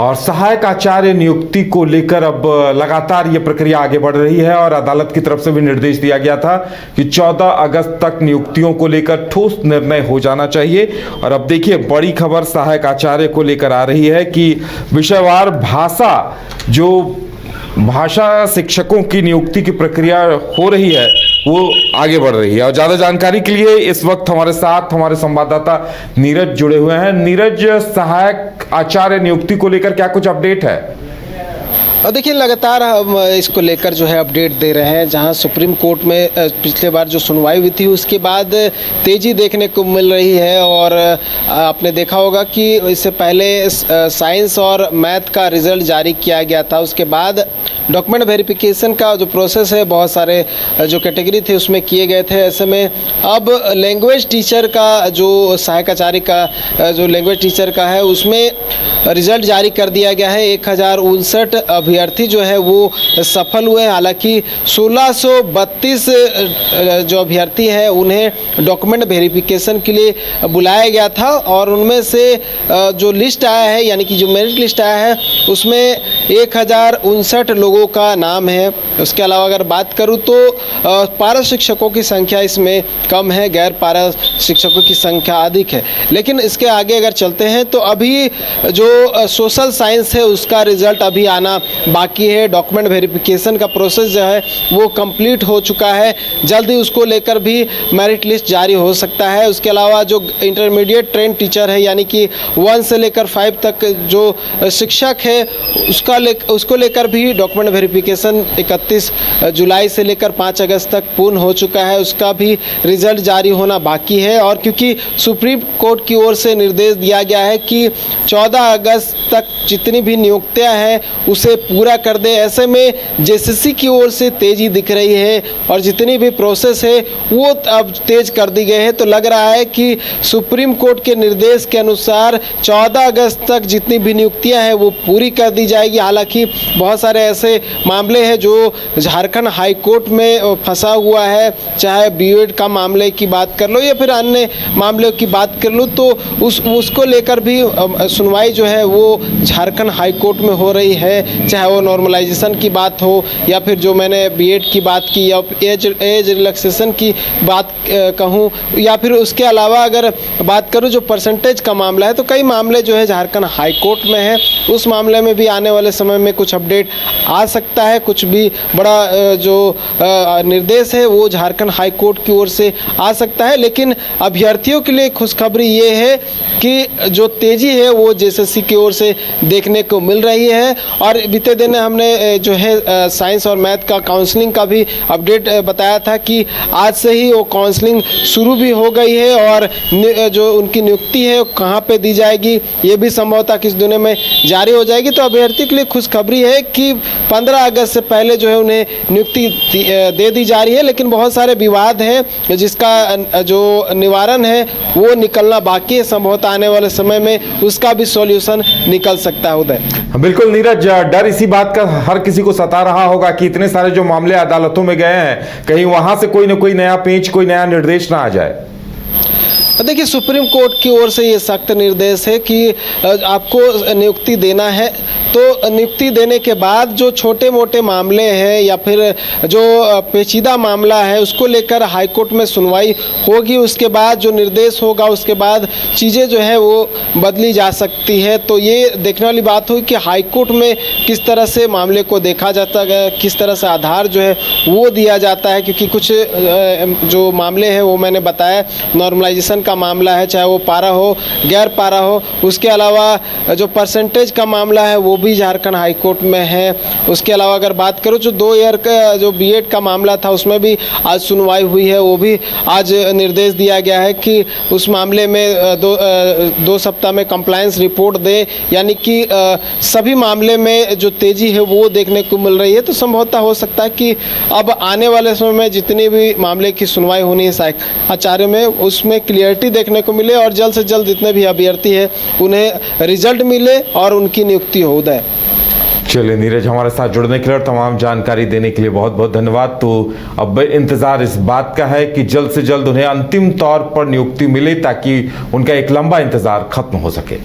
और सहायक आचार्य नियुक्ति को लेकर अब लगातार ये प्रक्रिया आगे बढ़ रही है और अदालत की तरफ से भी निर्देश दिया गया था कि 14 अगस्त तक नियुक्तियों को लेकर ठोस निर्णय हो जाना चाहिए। और अब देखिए बड़ी खबर सहायक आचार्य को लेकर आ रही है कि विषयवार भाषा शिक्षकों की नियुक्ति की प्रक्रिया हो रही है वो आगे बढ़ रही है। और ज्यादा जानकारी के लिए इस वक्त हमारे साथ हमारे संवाददाता नीरज जुड़े हुए हैं। नीरज, सहायक आचार्य नियुक्ति को लेकर क्या कुछ अपडेट है? और देखिए लगातार हम इसको लेकर जो है अपडेट दे रहे हैं। जहां सुप्रीम कोर्ट में पिछले बार जो सुनवाई हुई थी उसके बाद तेज़ी देखने को मिल रही है। और आपने देखा होगा कि इससे पहले साइंस और मैथ का रिज़ल्ट जारी किया गया था, उसके बाद डॉक्यूमेंट वेरिफिकेशन का जो प्रोसेस है बहुत सारे जो कैटेगरी थे उसमें किए गए थे। ऐसे में अब लैंग्वेज टीचर का जो सहायक आचार्य का जो लैंग्वेज टीचर का है उसमें रिज़ल्ट जारी कर दिया गया है। 1059 अभ्यर्थी जो है वो सफल हुए हैं। हालांकि 1632 जो अभ्यर्थी हैं उन्हें डॉक्यूमेंट वेरिफिकेशन के लिए बुलाया गया था और उनमें से जो लिस्ट आया है यानी कि जो मेरिट लिस्ट आया है उसमें 1059 लोगों का नाम है। उसके अलावा अगर बात करूं तो पारा शिक्षकों की संख्या इसमें कम है, गैर पारा शिक्षकों की संख्या अधिक है। लेकिन इसके आगे अगर चलते हैं तो अभी जो सोशल साइंस है उसका रिज़ल्ट अभी आना बाकी है। डॉक्यूमेंट वेरिफिकेशन का प्रोसेस जो है वो कंप्लीट हो चुका है, जल्द ही उसको लेकर भी मेरिट लिस्ट जारी हो सकता है। उसके अलावा जो इंटरमीडिएट ट्रेंड टीचर है यानी कि 1 से लेकर 5 तक जो शिक्षक है उसको लेकर भी डॉक्यूमेंट वेरिफिकेशन 31 जुलाई से लेकर 5 अगस्त तक पूर्ण हो चुका है, उसका भी रिज़ल्ट जारी होना बाकी है। और क्योंकि सुप्रीम कोर्ट की ओर से निर्देश दिया गया है कि 14 अगस्त तक जितनी भी नियुक्तियां हैं उसे पूरा कर दे, ऐसे में जेसीसी की ओर से तेज़ी दिख रही है और जितनी भी प्रोसेस है वो अब तेज़ कर दी गई है। तो लग रहा है कि सुप्रीम कोर्ट के निर्देश के अनुसार 14 अगस्त तक जितनी भी नियुक्तियां हैं वो पूरी कर दी जाएगी। हालांकि बहुत सारे ऐसे मामले हैं जो झारखंड हाई कोर्ट में फंसा हुआ है, चाहे बीएड का मामले की बात कर लो या फिर अन्य मामलों की बात कर लो, तो उसको लेकर भी सुनवाई जो है वो झारखंड हाई कोर्ट में हो रही है। चाहे वो नॉर्मलाइजेशन की बात हो या फिर जो मैंने बीएड की बात की या एज रिलैक्सेशन की बात कहूँ या फिर उसके अलावा अगर बात करूँ जो परसेंटेज का मामला है, तो कई मामले जो है झारखंड हाई कोर्ट में है। उस मामले में भी आने वाले समय में कुछ अपडेट आ सकता है, कुछ भी बड़ा जो निर्देश है वो झारखंड हाई कोर्ट की ओर से आ सकता है। लेकिन अभ्यर्थियों के लिए खुशखबरी ये है कि जो तेज़ी है वो जेसीसी की ओर से देखने को मिल रही है। और बीते दिन हमने जो है साइंस और मैथ का काउंसलिंग का भी अपडेट बताया था कि आज से ही वो काउंसलिंग शुरू भी हो गई है और जो उनकी नियुक्ति है कहाँ पे दी जाएगी ये भी संभवतः किस दिन में जारी हो जाएगी। तो अभ्यर्थी के लिए खुशखबरी है कि 15 अगस्त से पहले जो है उन्हें नियुक्ति दे दी जा रही है। लेकिन बहुत सारे विवाद हैं जिसका जो निवारण है वो निकलना बाकी है। संभवतः आने वाले समय में उसका भी सॉल्यूशन निकल सकता है। उदय, बिल्कुल नीरज, डर इसी बात का हर किसी को सता रहा होगा कि इतने सारे जो मामले अदालतों में गए हैं कहीं वहां से कोई ना कोई नया पेंच, कोई नया निर्देश ना आ जाए। देखिए सुप्रीम कोर्ट की ओर से ये सख्त निर्देश है कि आपको नियुक्ति देना है तो नियुक्ति देने के बाद जो छोटे मोटे मामले हैं या फिर जो पेचीदा मामला है उसको लेकर हाईकोर्ट में सुनवाई होगी। उसके बाद जो निर्देश होगा उसके बाद चीज़ें जो है वो बदली जा सकती है। तो ये देखने वाली बात हुई कि हाईकोर्ट में किस तरह से मामले को देखा जाता है, किस तरह से आधार जो है वो दिया जाता है। क्योंकि कुछ जो मामले हैं वो मैंने बताया, नॉर्मलाइजेशन का मामला है, चाहे वो पारा हो गैर पारा हो। उसके अलावा जो परसेंटेज का मामला है वो भी झारखंड हाई कोर्ट में है। उसके अलावा अगर बात करूँ जो 2 ईयर का जो बीएड का मामला था उसमें भी आज सुनवाई हुई है, वो भी आज निर्देश दिया गया है कि उस मामले में 2 सप्ताह में कंप्लायंस रिपोर्ट दे। यानी कि सभी मामले में जो तेज़ी है वो देखने को मिल रही है। तो संभवतः हो सकता है कि अब आने वाले समय में जितनी भी मामले की सुनवाई होनी है सहायक आचार्य में उसमें क्लियरिटी देखने को मिले और जल्द से जल्द जितने भी अभ्यर्थी हैं उन्हें रिजल्ट मिले और उनकी नियुक्ति हो। उदय, चलिए नीरज, हमारे साथ जुड़ने के लिए और तमाम जानकारी देने के लिए बहुत बहुत धन्यवाद। तो अब इंतजार इस बात का है कि जल्द से जल्द उन्हें अंतिम तौर पर नियुक्ति मिले ताकि उनका एक लंबा इंतजार खत्म हो सके।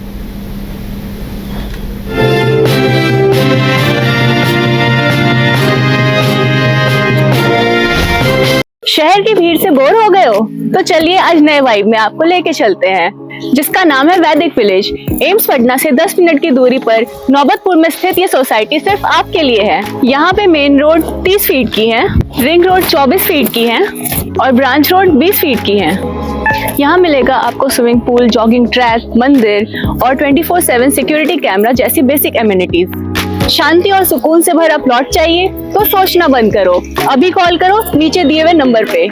शहर की भीड़ से बोर हो गए हो? तो चलिए आज नए वाइब में आपको लेके चलते हैं, जिसका नाम है वैदिक विलेज। एम्स पटना से 10 मिनट की दूरी पर नौबतपुर में स्थित ये सोसाइटी सिर्फ आपके लिए है। यहाँ पे मेन रोड 30 फीट की है, रिंग रोड 24 फीट की है और ब्रांच रोड 20 फीट की है। यहाँ मिलेगा आपको स्विमिंग पूल, जॉगिंग ट्रैक, मंदिर और 24/7 सिक्योरिटी कैमरा जैसी बेसिक एमिनिटीज। शांति और सुकून से भरा प्लॉट चाहिए तो सोचना बंद करो, अभी कॉल करो नीचे दिए हुए नंबर पे।